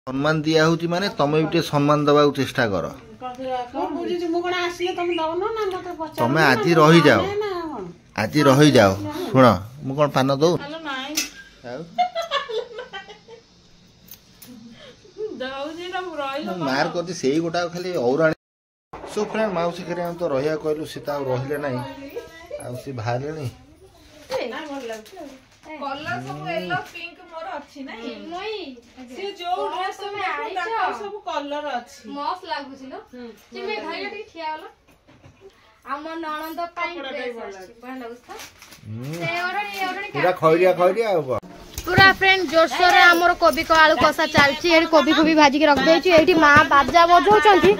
सम्मान दिया होची माने तमे भी सम्मान दबा चेष्टा कर। तमे आज रही जाओ, आज रही जाओ। शुण मु कौन पान दौ मार कर से गोटा खाली और सो फ्रेंड माउसी करे तो रहिया कहलु सी ता रहिले नाही आ सी बाहर नहीं कलर सब येलो पिंक मोर अछि नै मोई से जो ड्रेस में आइछ सब कलर अछि मस्त लागु छिलो कि मैं धैले टी ठिया होला हमर ननंद काई ड्रेस अछि बन लागुस था से ओरडी पूरा खइरिया पूरा फ्रेंड जोरसोर हमर कोबी को आलू कसा चलची एडी कोबी कोबी भाजी के रख देची एडी मां बाजा बजौचंती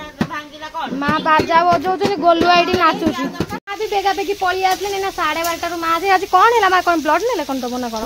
मां बाजा बजौचंती गोलुआ एडी नाचुची आज बेगा बेगी पळी आसले ना 12:30 रु मां आज कोन हैला मा कोन ब्लड नेले कोन दबो ना कोन।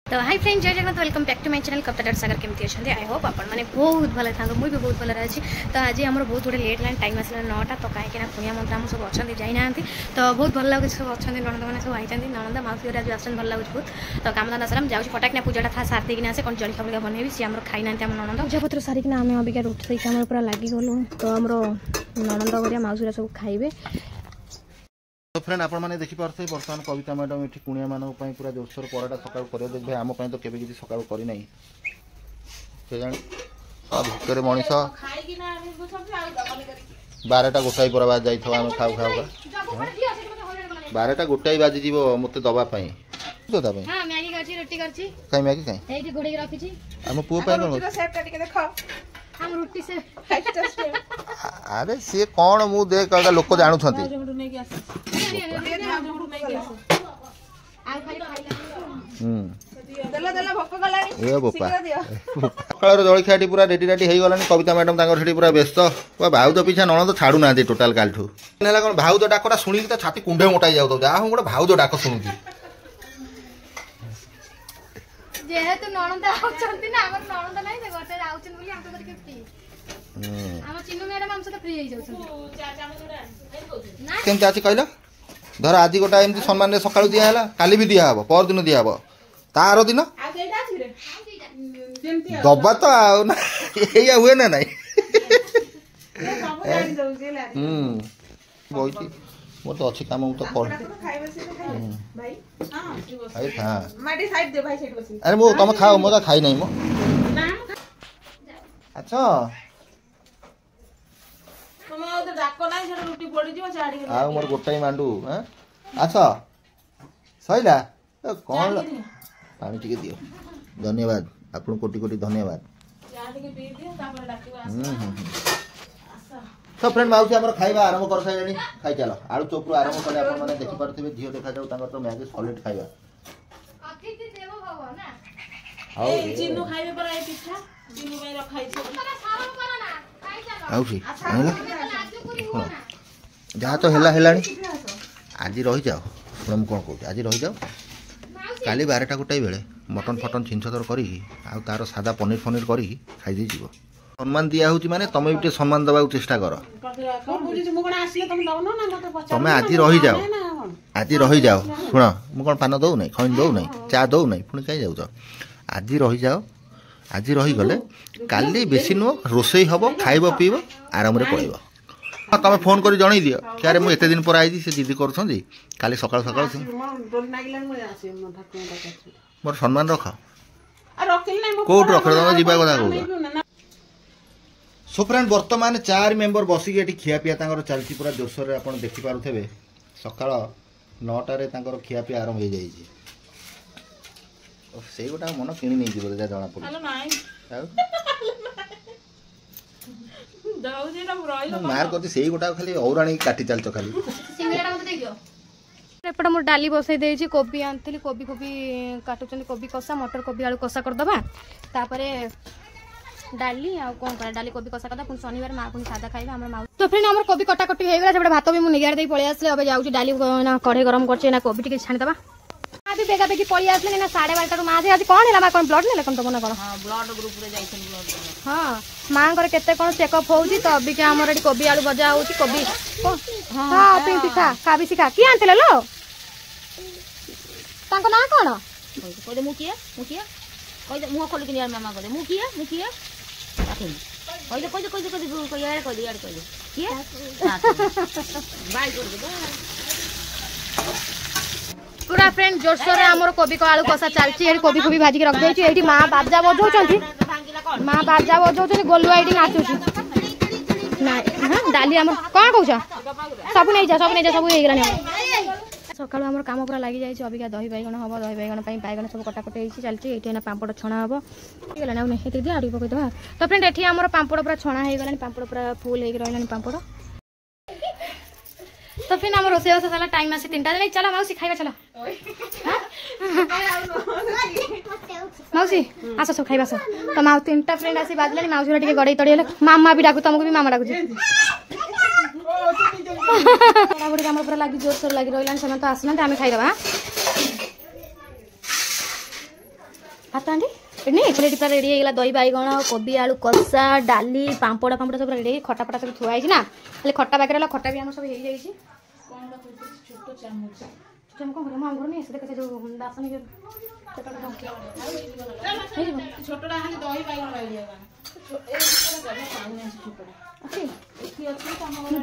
तो हाय फ्रेंड जय Jagannath welcome back to my channel कप्तान सागर केमती अच्छे आई होप आपण मैंने बहुत भल था मुझे भी बहुत भल रही। तो आज आम बहुत गुटे लेट लाइन टाइम आसला 9टा तो कहीं कुनिया मंत्र आम सब अच्छा जाना तो बहुत भल लगे सब अच्छा ननंद मैंने सब आई ननंद माउसी आज आसान भल लगे बहुत। तो काम धंदा सारा जाऊँ फटाक पूजाटा था सारी आसे कौन जड़ी खबरिया बनैबी सी आम खाई ना आम ननंद पूजा पत्र सारिकिना आम अबिका रोटी काम पूरा लगी गलु तो आम ननंद गरिया माउसी सब खाइबे। तो फ्रेंड आपण माने देखि पारथे वर्तमान कविता मैडम एठी कुनिया मानक पई पूरा जोरसोर पराटा सकाळ करे देख भाई आम पई तो केबे किछि सकाळ करी नै के जान सब भुकरे मଣିଷ खाइ कि ना आमे सब 12टा गोटाई पर बाज जाई थवा हम खाउ का 12टा गोटाई बाजी जीवो मते दबा पई दोदा पई हां मैगी करछि रोटी करछि काई मैगी काई एठी गोडी रखि छी हम पुओ पई कोन सेट टिके देखो हम रोटी से अरे सी कौन मु देख लोक जानू छथि सकाल जलखिया पूरा रेडी रेडी हो गलानी कविता मैडम पूरा व्यस्त भाउज पीछा ननद छाड़ू ना टोटाल कालठू कौन भाउज डाकटा शुणिक तो छाती कुंडे मोटाई जाऊ जहाँ हूँ गोटे भाउज डाक शुणुची जेहेतु ननद आउछंती ना हमर ननद नै से गोटे आउछन बोली हम तो करके फ्री हम चिन्नू मैडम हम से तो फ्री हो जाउछन केमते आछि कहला धर आज गोटा एमती सम्मान रे सकाळू दिया हला काली भी दिया हबो पर दिन दिया हबो तार दिन आ केटा अछि रे दबा तो आउ ना एया हुए ना नहीं बोइती मोर तो अच्छी काम तो कर भाई हां माटी साइड दे भाई साइड बसी अरे मो तुम खाओ मो तो खाई नहीं मो अच्छा तुम तो डाको नाही से रोटी पड़ी जीव चाडी आ मोर गोटाई मांडू हैं अच्छा सइला कोन पानी टिके दियो धन्यवाद आपन कोटी कोटी धन्यवाद चाडी के पी दियो तापर डाकिवा तो फ्रेंड माउसी हमर खाइबा आरंभ कर साइनी खाइ चलो आलू चोपरू आरंभ करे आपण माने देखि परथिबे झियो देखा जाउ तांगर तो मैगी सॉलिड खाइबा अतिथि देवो भव ना ए चिन्नू खाइबे पर ए पिठा चिन्नू भाई रखाइ छ सारा सारा कर ना खाइ चलो आउसी जहाँ तो हेला हेलानी आज रही जाओ हम कौन कहूँ आज रही जाओ काली 12टा गोटाई बेले मटन फटन छिंछतर करी आ तार सादा पनीर फनीर करी खाई दे जीवो सम्मान दिया होची माने तमे भी सम्मान दबा चेष्टा कर। तमे आज रही जाओ, आज रही जाओ। शुण मु कौन पान दौ नहीं खैन दौ नहीं चा दौ नहीं पुणी कहीं जाऊच आज रही जाओ आज रही गले काली बेसी नुह रोसई हम खाइब पीब आराम रे पड़ेब तमें फोन कर जन दियो क्या रे मुझे दिन पर आई से जिद कर काली सकाल सकाल मोर सम्मान रख कौट रख तुम जीवा कथा कह सो फ्रेंड वर्तमान 4 मेंबर बसिक ये खिया पिया चलती पूरा जोरसोर आप देखिपे सका 9टार खिया पिया आरंभ हो जाए से गोटा मन किणी नहीं बोले जना पड़े मार कर से गोटा खाली औराणी काटी चलच खाली एपटे मोर डाली बसई देछि कोबी आनथली कोबी कोबी काटुचन कोबी कसा मटर कोबी आलू कसा कर दबा तापरे डाली आ कोन कर डाली कोबी कसा करदा पुन शनिवार मा पुन सादा खाइबा हमर माउ तो फ्रेंड हमर कोबी कटा कटी हेगला सेबडा भात भी मु निगार दे पळे आसले अबे जाउची डाली ना कढ़े गरम करछे ना कोबी टिके छान दबा आबी बेगा बेगी पळे आसले ना 12:30 रु मा आज कोन हैला मा कोन ब्लड नेले कोन दबो ना कोन हां ब्लड ग्रुप रे जाइछन ब्लड हां मां कर केते कोन चेकअप होउची तो अबी के हमर एडी कोबी आलू भजा होउची कोबी हां पिंपी खा काबी सिखा की आनतले लो तांको ना कोन कह दे मु किए कह दे मुँह खोलिक यार मामा कह दे मु किए कह दे किए पूरा फ्रेंड जोरसोर आमर कोबी को आलू कषा चलती कोबी कोबी भाजिक रख देछि एठी माँ बाजा बजाउछंती गोलुआ एठी नाचुछि ना डाली आमर कौन कहूछ सब नहीं जा सब हेगलानी सकाळ आमर काम पूरा लागि जाय अबिका दही बैगण हम दही बैगण बैगण सब कटाकटी होती चलती ये पापड़ छणा हम हेगलानी आ नहीं दिया आड़ी पकईदे तो फ्रेंड एठी आमर पापड़ पूरा छणा हेगलानी पापड़ पूरा फुल हो रही पापड़ तो फिर आम रोसे सारा टाइम आसे 3टा नहीं चला मौसी खाइबा चला मौसी आस सब खाइबा सब तो माउ 3टा फ्रेंड आसी बाजलानी मौसी टिके गड़ई तड़ी हेले मामा भी डाकू तुमको भी मामा डाकू बुढ़ी आम पूरा लगी जोर सोर लगी रही से तो आसना आम खाईदबा हाथ आंटी नहीं पूरा रेडी होगा दही बैगण कोबी आलू कषा डाली पापड़ फापड़ सब रेडी खटा फटा सब थुआई ना खाली खटा बाकी रहा खटा भी आम सब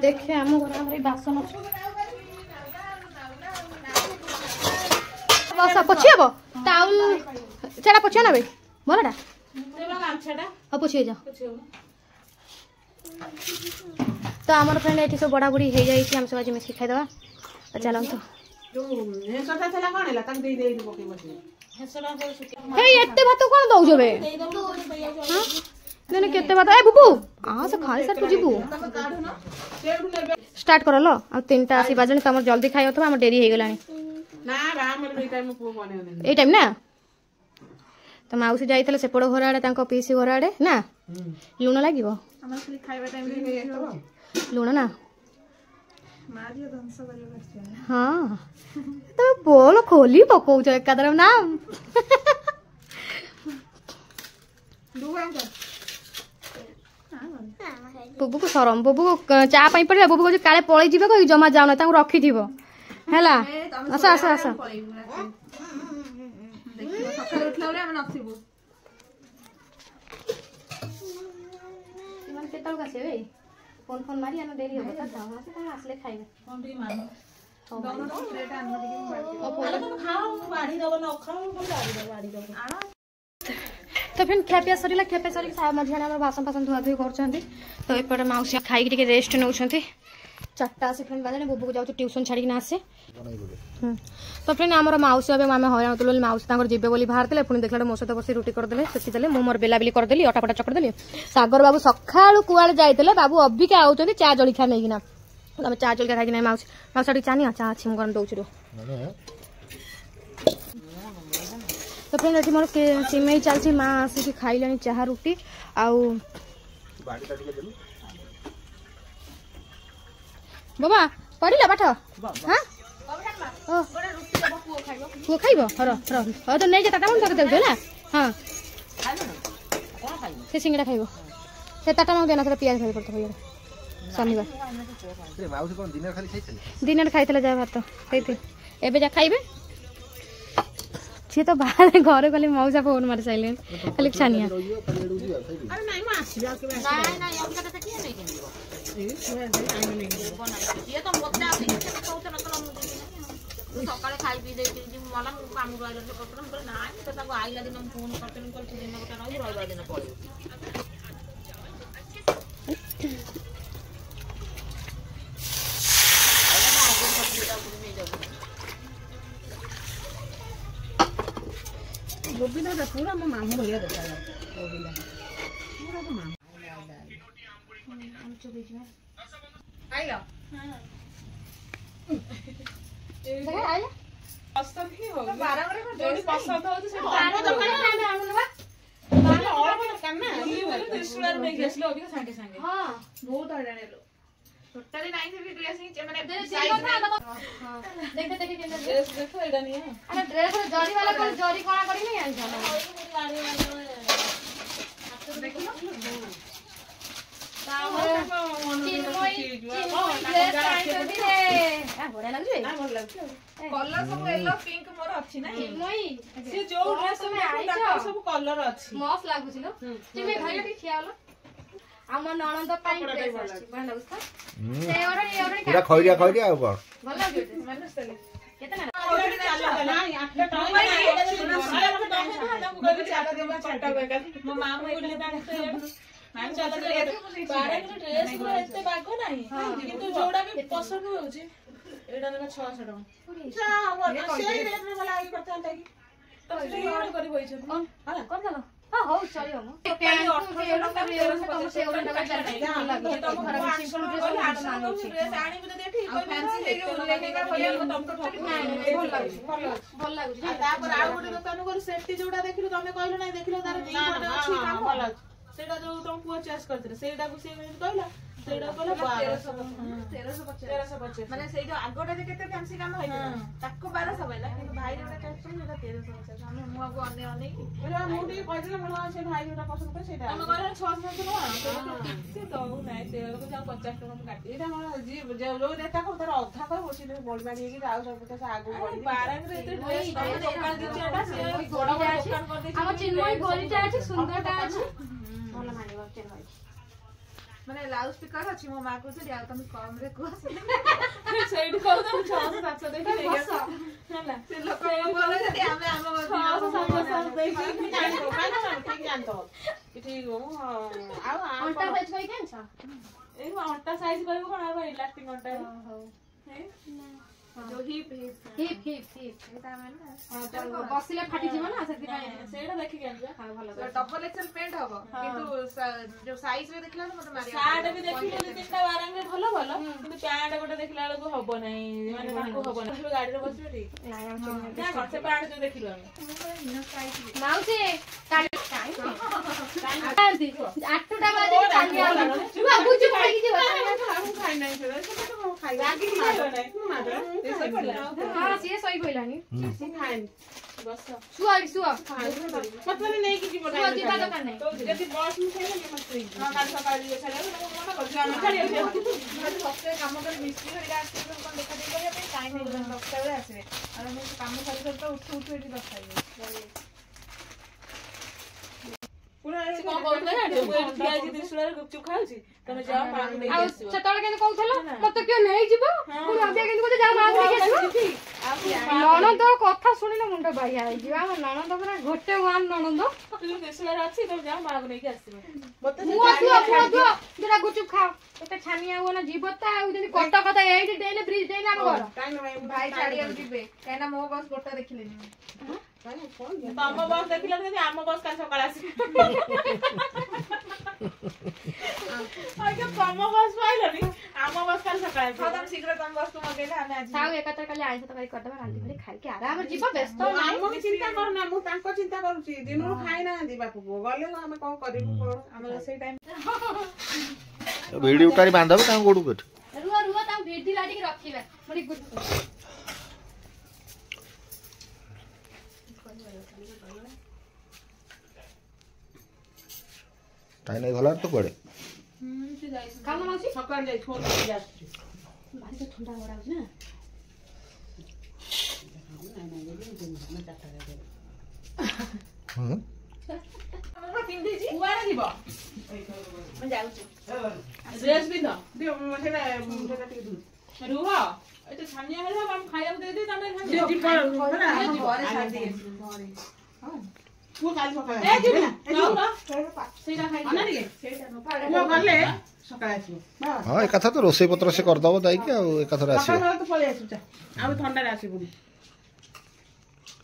देखे आम घर बासन पछी हे टाउल चेड़ा पछिया ना भलटा हाँ पछी जा तो आम फ्रेंड ये सब बड़ा बुड़ी हो जाए आम सब आज मिसिक खाईदे चलो तो एते भात कौन दौज बे केते भात ए बुबू आस खाई सार तू जीबू स्टार्ट कर लो आ 3टा आसी बाजनी तुम जल्दी खाई आम डेरी हो गलानी ए टाइम ना तो मौसी जाइए सेपड़ घर आड़े पीसी घर आड़े ना लुण लगे लुण ना हाँ तो बोल खोली पकाउछ एकादर नाम बुबू को सरम बुबू को चा पाई पड़े बुबू को काले पळै जिबे को जमा जाउना तांको रखी दिबो हैला आस आस आस देखियो सकाळ उठला हम नथिबो इमान केतल कासे बे फोन फोन मारी आनो देरी होबो त जाऊ आसे त आसले खाइबे फोन दी मानो दोनो प्लेट आनो दिके ओ फोन खाओ बाड़ी दबो न खाओ बाड़ी दबो तो फिर खेपिया सरिला खेपिया सरी मझिया बासन फासन धुआ धुई कर तो एपटे मौसी खाई रेस्ट नौ 4टा से फ्रेंड बाजे बुबू को जाऊँ ट्यूशन छाड़ी आसे तो फ्रेंड आम मौसी आम हईराण होती मौसी जीवे बोली बाहर थे पुणी देखला मो सहित बस रुटी करदे सेकिदेले मु मोर बेलाबेली करदेली अटाफटा चकड़देली सागर बाबू सका कुआड़े जाते बाबू अबिका आउट चा जलिखा नहीं आम चा जलिखा खाई मौसी मौसी चाह चा अच्छी मुझे दौर तो फ्रेंड ये मोर सिमई चलती माँ आसिक खाइलानी चाह रुटी आउ बाबा पढ़िला पाठ हाँ पुओ खाइब हाँ तो नहीं टाटा मन देवी है हाँ से सिंगड़ा खाइब से टाटा मन देना पियाज खाई पड़ता शनिवार दिन खाई जा भात एवं जा खाइबे सी तो बाहर घर गले मौसा फोन मारी सारे खाली छानिया सकाଳେ ଖାଇ ପି ଦେଇକି ମଲା ମୁଁ କାମରୁ ଆଇଲା ସେ କଥା ମୁଁ ନାଇଁ ତ ତାକୁ ଆଇଲା ଦିନ ମୁଁ ଫୋନ କରିଥିଲି କହିଲି ଦିନ ଗୋଟେ ରହି ରହିବା ଦିନ ପଳେଇବ गोविंदा तो पूरा मो मामू भैया देखा गोविंदा पूरा तो मामू हम चुप बीच में आइला हां देखा आइला पसंद ही हो 12 करे जोड़ी पसंद हो तो से 12 दुकान में आनुलबा 12 और दुकान ना ये त्रिशूलर में गेसलो अभी संगे संगे हां बहुत हड़ाने लो टोटली नहीं से भी ड्रेसिंग माने साइज हां देख देख के ड्रेस देखो एडा नहीं है अरे ड्रेस जड़ी वाला कोन जड़ी कोना करी नहीं आन गाड़ी वाला देखो ताऊ चिन्मय ବଢିଆ ଲାଗୁଛି କଲର ସବୁ yellow pink ମୋର ଅଛି ନା ସେ ଯୋଉ ଡ୍ରେସ୍ ସବୁ କଲର ଅଛି ମସ୍ତ ଲାଗୁଛି ଲୋ ତୁମେ ଭାଇ ଟିକେ ଠିଆ ହେଲା ଆମ ନଣନ୍ଦ ପାଇଁ ଡ୍ରେସ୍ ଆସିଛି ବଢିଆ ଲାଗୁଛି ତ ସେ ଅର୍ଡର ପୁରା ଖଇରିଆ ଖଇରିଆ ଆଉ କଣ ଭଲ ଲାଗୁଛି କେତେ ନା ମୋ ମା ଏତେ ବାଗ ନାହିଁ କିନ୍ତୁ ଯୋଉଟା ବି ପସନ୍ଦ ହଉଛି ଏଇଟା 600 ଟଙ୍କା ହଉ ଚଳିବ ତାପରେ ଆଉ ଗୋଟେ ଦୋକାନ ଗଲୁ ସେଠି ଯୋଉଟା ଦେଖିଲୁ ତମେ କହିଲ ନାଇଁ ଦେଖିଲ ତାର ସେଇଟା ଯୋଉ ତମ ପୁଅ ଚଏସ୍ କରିଥିଲେ ସେଇଟାକୁ ସେ କହିଲା ସେଇଟା କହିଲା 1350 ମାନେ ସେଇ ଯୋଉ ଆଗଟା କେତେ ଫ୍ୟାନ୍ସି କାମ ହେଇଥିଲା ତାକୁ 1200 କହିଲା କିନ୍ତୁ ଭାଇ ଯୋଉଟା ଚାହୁଁଛି ସେଇଟା 1350 ଆମେ ମୁଁ ଆଗ ଅନେଇକି ମୁଁ ଟିକେ କହିଦେଲେ ମୁଁ ସେ ଭାଇ ଯୋଉଟା ପସନ୍ଦ କରେ ସେଇଟା ଆମେ କହିଲା 600 ଟଙ୍କା ସେ ଦଉ ନାହିଁ ସେଇଟାକୁ ଯାଉ 50 ଟଙ୍କା ମୁଁ କାଟି ଏଇଟା ମୋର ଯୋଉ ରେଟା କରୁ ତାର ଅଧା କହିବ ସେ ବଳି ବାଡ଼ି ହେଇକି ଆଉ ସବୁ ପଚାଶ ଆଗକୁ ବଢି ବାରାଙ୍ଗରେ ଏତେ ଡ୍ରେସ୍ ଦୋକାନ ଦିଟା ସେ ବଡ ବଡ ଦୋକାନ କରିଦେଇଛି ଆମ ଚିନ୍ମୟୀ ଗଳିଟା ଅଛି ସୁନ୍ଦରଟା ଅଛି ଭଲ ମାନିବ ଚିନ୍ମୟୀ ମାନେ ଲାଉଡ ସ୍ପିକର ଅଛି ମୋ ମା କହୁଛି ଆଉ ତମେ କମ ରେ କୁହ ସେଇଠି କହୁଛ 600-700 ଦେଇକି ନେଇ ଆସ ହେଲା ସେ ଲୋକ ବୋଲନ୍ତି ଆମେ ଆମ 600-700 ଦେଇକି ଜାଣିବ କାଇଁ ନା ଠିକ ଜାଣିତ ଏଠି ଆଉ ଅଣ୍ଟା ସାଇଜ କରି କେନଛ ଏଇ ଅଣ୍ଟା ସାଇଜ କରିବ କଣ ଆଉ ଇଲାଷ୍ଟିକ ଅଣ୍ଟା ହଉ ଯୋଉ ହିପ ଏଟା ମାନେ ବସିଲେ ଫାଟି ଯିବ ନା ସେଥିପାଇଁ ସେଇଟା ଦେଖିକି ଆଣିବା ଭଲ ଡବଲ ଏକ୍ସେଲ ପ୍ୟାଣ୍ଟ ହବ କିନ୍ତୁ ଯୋଉ ସାଇଜ ରେ ଦେଖିଲା ମତେ ମାରିବ ସାର୍ଟ ବି ଦେଖିଲେ ତିନିଟା ବାରାଙ୍ଗରେ ଭଲ କିନ୍ତୁ ପ୍ୟାଣ୍ଟ ଗୋଟେ ଦେଖିଲା ବେଳକୁ ହବ ନାହିଁ ମାନେ ତାକୁ ହବ ନାହିଁ ଗାଡିରେ ବସିବେ ଠିକ ସେ ପ୍ୟାଣ୍ଟ ଯୋଉ ଦେଖିଲୁ ଆମେ ମାଉସୀ ଆଠଟା ବାଜେ ଚାଲିଆ ଗୁଚୁ ଖାଇକି ଯିବ ଖାଇ ନାହିଁ ହଁ ସିଏ ଶୋଇ ପଇଲାଣି ଶୁଆ ମତେ ନେଇକି ଯିବ ଯିବା ଦରକାର ନାହିଁ ଯଦି ବସ୍ ମୁଁ କାଲି ସକାଳେ କାମ କରି ମିସ୍ତ୍ରୀ ଘରିକା ଆସିବେ କଣ ଦେଖା ଦେଖି କରିବା ପାଇଁ ଟାଇମ୍ ହେଇଗଲାଣି 10ଟା ବେଳେ ଆସିବେ ଆଉ ମୁଁ କାମ ସରି ତ ଉଠୁ ଏଠି 10ଟା ହେଇଯାଉଛି ଗୁପଚୁପ ଖାଉଛି ତମେ ଯାଅ ମାଙ୍କୁ ନେଇକି ଆସିବ ସେତେବେଳେ କେମିତି କହୁଥିଲ ମତେ କିଏ ନେଇଯିବ ନଣନ୍ଦ କଥା ଶୁଣିଲେ ମୁଣ୍ଡ ବାଇଆ ହେଇଯିବ ଆମ ନଣନ୍ଦ ପୁରା ଗୋଟେ ୱାନ୍ ନଣନ୍ଦ ଅଛି ତମେ ଯାଅ ମାଙ୍କୁ ନେଇକି ଆସିବ ଯୋଉଟା ଗୁଚୁପ ଖାଅ ଏତେ ଛାନିଆ ହୁଅ ନା ଯିବ ତ ଆଉ ଯଦି କଟ କଥା ଏଇଠି ଡେଇଲେ ବ୍ରିଜ ଡେଇଲେ ଆମ ଘର ଭାଇ ଛାଡିବାକୁ ଯିବେ କାହିଁକିନା ମୋ ବସ୍ ଗୋଟେ ଦେଖିଲେନି ତମ ବସ୍ ଦେଖିଲା ଆମ ବସ୍ କାଲି ସକାଳେ ଆସିବ ତମ ବସ୍ ପାଇଲନି ଆମ ବସ୍ କାଲି ସକାଳେ ଆସିବ ତମେ ଶୀଘ୍ର ତମ ବସ୍ କୁ ମଗେଇଲେ ଆମେ ଆଜି ଆଉ ଏକାଥରେ କାଲି ଆଇଁଷ ତରକାରୀ କରିଦେବା ରାନ୍ଧି ଫାରି ଖାଇକି ଆରାମରେ ଯିବ ବ୍ୟସ୍ତ ଆମକୁ ଚିନ୍ତା କରୁନା ମୁଁ ତାଙ୍କ ଚିନ୍ତା କରୁଛି ଦିନରୁ ଖାଇନାହାନ୍ତି ବାପକୁ ଗଲେ ଆମେ କଣ କରିବୁ ଆମର ସେଇ ଟାଇମ୍ ଭିଡି ଉଟାରି ବାନ୍ଧବ ତାଙ୍କୁ ଗୋଡୁ କୋଠି ରୁହ ତାଙ୍କୁ ଭିଡି ଲାଟିକି ରଖିବା टाइम नहीं भला तो पड़े काम माउसी सकाळ जाई फोन कर आछी भारी तो ठंडा हो रहा है ना हमरा पिंदी जी कुआरे जीव मैं जाऊ छी ड्रेस पिंद दियो सेटा टिके दू रुह एते छानिया हेला हम खाइया दे दे तमे खाइ ना घरे छाड़ दे हां वो काल सकाळ ए जी ना सेटा खाइ ना रे सेटा न वो गले सकाळ आसी हां एकथा तो रोसई पत्र से कर दबो दाई के एकथरा आसी सकाळ तो पळे आसी आ ठंडा रे आसी बुनी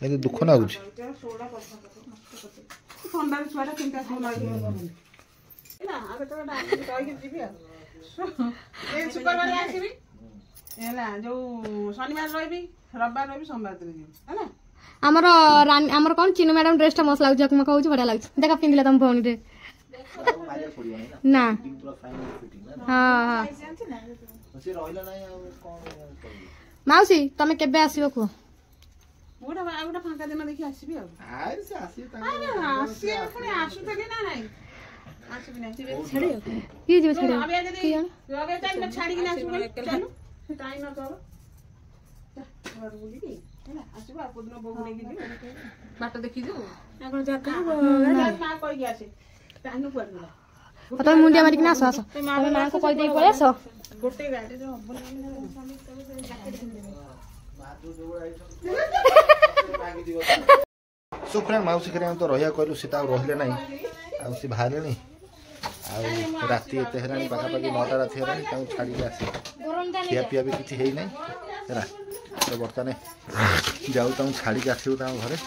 ए दुख ना होछ सोडा ठंडा रे छुआटा चिंता सब लाग ना आगे तो डाक के जीबी आ ए शुक्रवार आसीबी एला जो शनिवार रहबी रविवार रहबी सोमवार दिन जीबी हैना ଆମର କଣ ଚିନୁ ମ୍ୟାଡାମ ଡ୍ରେସ ଟା ମସ୍ତ ଲାଗୁଛି ମୁଁ କହୁଛି ବଢିଆ ଲାଗୁଛି ଦେଖା ପିନ୍ଧିଲେ ତମ ଭଉଣୀ ରେ ନା ମାଉସୀ ତମେ କେବେ ଆସିବ କୁହ ଗୋଟା ଫାଙ୍କା ଦିନ ଦେଖି ଆସିବି ଆଉ ଆସିବେ ପୁଣି ଆସୁଥିଲି ନା ନାଇଁ किए जीव छाड़ी बाट देखी तुम मुंडिया मारिक आस आस तुम माँ को कहीदे पलि आस गोटे गाड़ी सो फ्रेंड माउसी घर तो रहा कहलु सी रहिले ना आसी बाहर राति एत है पाखापाखि 9टा राति है छाड़ी आस खिया पिया भी किसी है ना तो बर्तमान जाऊ छाड़ी आसू घरे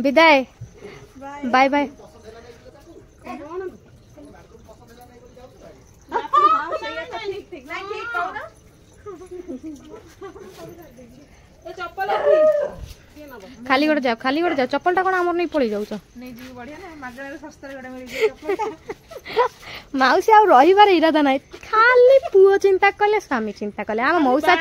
विदाय बाय बाय खाली गोटे जाओ चप्पल कौन आम नहीं पड़ी जाऊच मौसी आ रही इरादा ना खाली पुओ चिंता कले स्वामी चिंता कले आम मौसा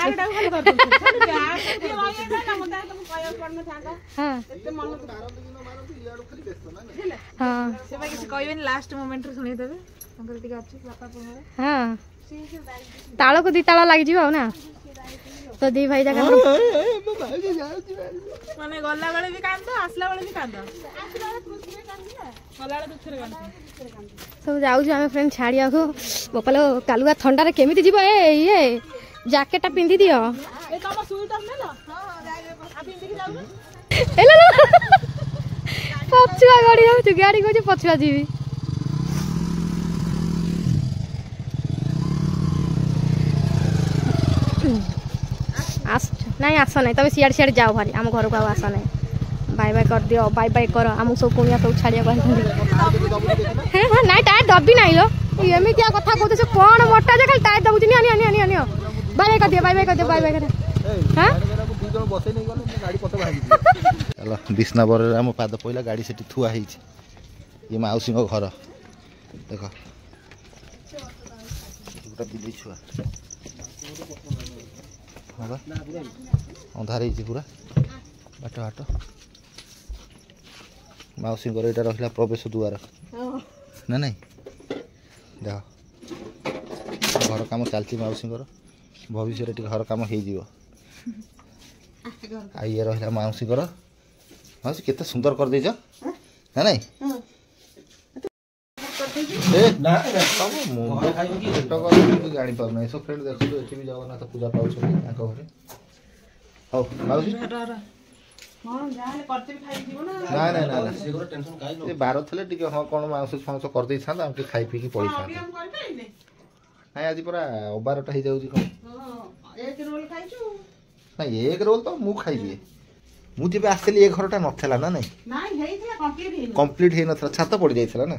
हाँ ताल को दी ताल लग ना तो दी भाई जाक माने गला बेले भी कांद आसला बेले भी कांद गला बेले दुखरे कांद सब जाऊ आम फ्रेंड छाड़िया को गोपाल कालुआ थंडारे केमिति जीव ये जैकेटा पिंधि दियो ए तम स्वेटर ले लो हां आ पिंधि के जाऊ एला पछुआ गाड़ी जाऊ गाड़ी को पछुआ जीवी आस नहीं आस नहीं तब सियाड़ सियाड़ जाओ भारी आम घर को आस नहीं बाय बाय कर दियो बाय बाय कर आम सब कुनिया सब छाड़िया हाँ हाँ ना टायर दबी ना लो एमती कथा कहते कौन मोटा जे खाली टायर दबुची बाय बाय कर दियो बाय बाय कर दियो बाय बाय कर हाँ चलो बिस्ना बर आम पाद पहला गाड़ी से थुआ ये मौसी घर देख गोटा बिल्ली छुआ अंधार पूरा बाट बाट मौसी घर यहाँ रहा प्रवेश द्वार ना नहीं देख घर कम चलती मौसी भविष्य घर कम हो ये रहा मौसी घर मौसी केते सुंदर कर देछ ना नहीं जानी पाना सब फ्रेंड देख ये भी जगन्नाथ पूजा पाँच घरे हाँ मौसी ना ना ना ना बार थे हाँ कौन मांस फांस कर था खाई पी पड़ी था ना आज पूरा अबारटा हो जाऊँ ना एक रोल तो मु खाइबी मुझे आसली ये घरटा नथला ना नहीं कंप्लीट हे नथला छात पड़ जाइछला ना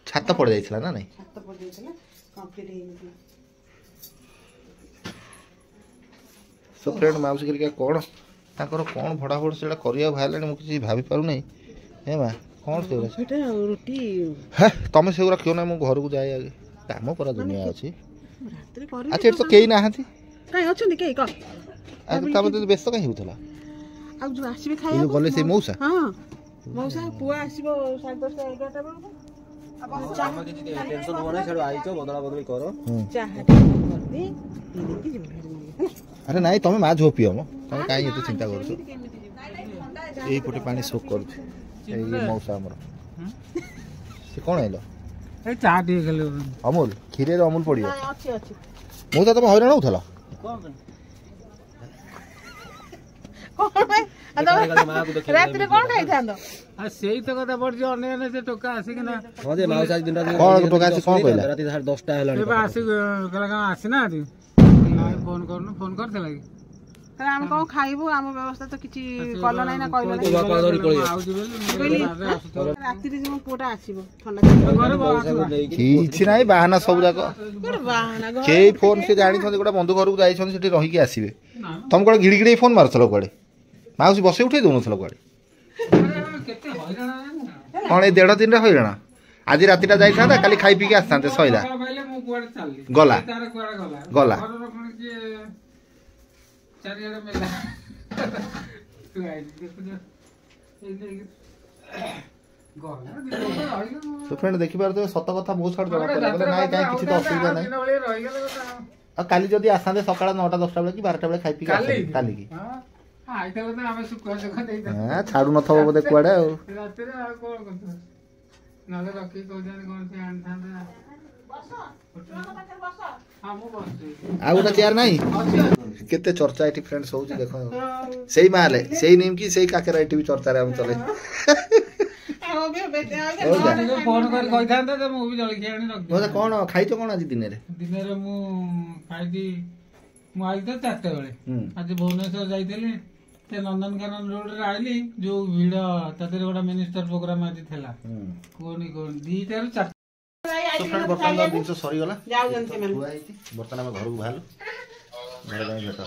छात पड़ जाइछला ना नहीं सो फ्रेंड माउस करके कौन ताकर कौन भड़ा भड़ से करिया भाइलानी मु किसी भाबी पारु नहीं हे मा कौन से सेटा रोटी है तमे सेगुरा क्यों ना मु घर को जाए आगे काम पर दुनिया अछि अच्छा तो केही ना हाथी काई अछन के क तब तो व्यस्त कहीं होतला अब जो आसीबे खाया गले से मौसा हां मौसा पुआ आसीबो 10:30 11टा बेलको अब चाह टेंशन हो ना छड़ आइचो बदला बदली करो चाह कर दे पी दे अरे नहीं तुम मा झोपी हम तुम काई एते चिंता करछ एई पटे पानी सोक करछ ए मौसा हमर से कोन आइलो ए चाह दे गेलो अमूल खीरे रे अमूल पड़ियो अच्छी अच्छी मौसा तुम हैरान होथला ରାତିରେ କଣ ଖାଇଥାନ୍ତ? ସେଇ ତ କଥା ପଡୁଛି ଅନେକ ସେ ଟୋକା ଆସିକିନା କଣ ଟୋକା ଆସି କଣ କହିଲା? ରାତି 10ଟା ହେଲାଣି ଆସି ଆସିନାହାନ୍ତି ଫୋନ କରୁନୁ ଫୋନ କରିଥିଲା କି ତାହେଲେ ଆମେ କଣ ଖାଇବୁ? ଆମ ବ୍ୟବସ୍ଥା ତ କିଛି କଲ ନାହିଁ ନା କହିଲ ନାହିଁ। ରାତିରେ ମୋ ପୁଅଟା ଆସିବ ଥଣ୍ଡା କିଛି ନାହିଁ ବାହାନା ସବୁ ଯାକ କେହି ଫୋନ ସେ ଜାଣିଛନ୍ତି ଗୋଟେ ବନ୍ଧୁ ଘରକୁ ଯାଇଛନ୍ତି ସେଠି ରହିକି ଆସିବେ। ତମେ କୁଆଡେ ଘିଡ଼ି ଘିଡ଼ି ଫୋନ ମାରୁଥିଲ କୁଆଡେ? ମାଉସୀ ବସେଇ ଉଠେଇ ଦଉନଥିଲ କୁଆଡେ? କଣ ଏଇ 1.5 ଦିନରେ ହଇରାଣ? ଆଜି ରାତିଟା ଯାଇଥାନ୍ତା କାଲି ଖାଇ ପିଇକି ଆସିଥାନ୍ତେ ସଇଲା ଗଲା ଗଲା ଦେଖିପାରୁଥିବେ ସତ କଥା ବହୁତ ଛାଡୁ ନାଇଁ କାହିଁ କିଛି ତ ଅସୁବିଧା ନାହିଁ। ଆଉ କାଲି ଯଦି ଆସନ୍ତେ ସକାଳ 9ଟା 10ଟା ବେଳେ କି 12ଟା ବେଳେ ଖାଇ ପିଇକି ଆସନ୍ତେ କାଲିକି ଛାଡୁ ନଥିବ ବୋଧେ କୁଆଡେ ଆଉ। ଆଉ ଗୋଟେ ଚେୟାର ନାହିଁ କେତେ ଚର୍ଚ୍ଚା ଏଠି ଫ୍ରେଣ୍ଡସ୍ ହଉଛି ଦେଖ। ସେଇ ମାଲେ ସେଇ ନିମକି ସେଇ କାକେରା ଏଠି ବି ଚର୍ଚ୍ଚାରେ ଆମେ ଚଲେ। କଣ ଖାଇଛ କଣ ଆଜି ଦିନରେ? ଦିନରେ ମୁଁ ଖାଇଛି ମୁଁ ଆଇଲି ତ 4ଟା ବେଳେ। ଆଜି ଭୁବନେଶ୍ୱର ଯାଇଥିଲି ସେ ନନ୍ଦନକାନନ ରୋଡରେ ଆଇଲି ଯୋଉ ଭିଡ ତା ଦେହରେ ଗୋଟେ ମିନିଷ୍ଟର ପ୍ରୋଗ୍ରାମ ଆଜି ଥିଲା କୁହନି 2ଟାରୁ 4ଟା। ବର୍ତ୍ତମାନ ଜିନିଷ ସରିଗଲା ବର୍ତ୍ତମାନ ଆମେ ଘରକୁ ବାହାରିଲୁ ଘରେ ଯାଇ ଭେଟ।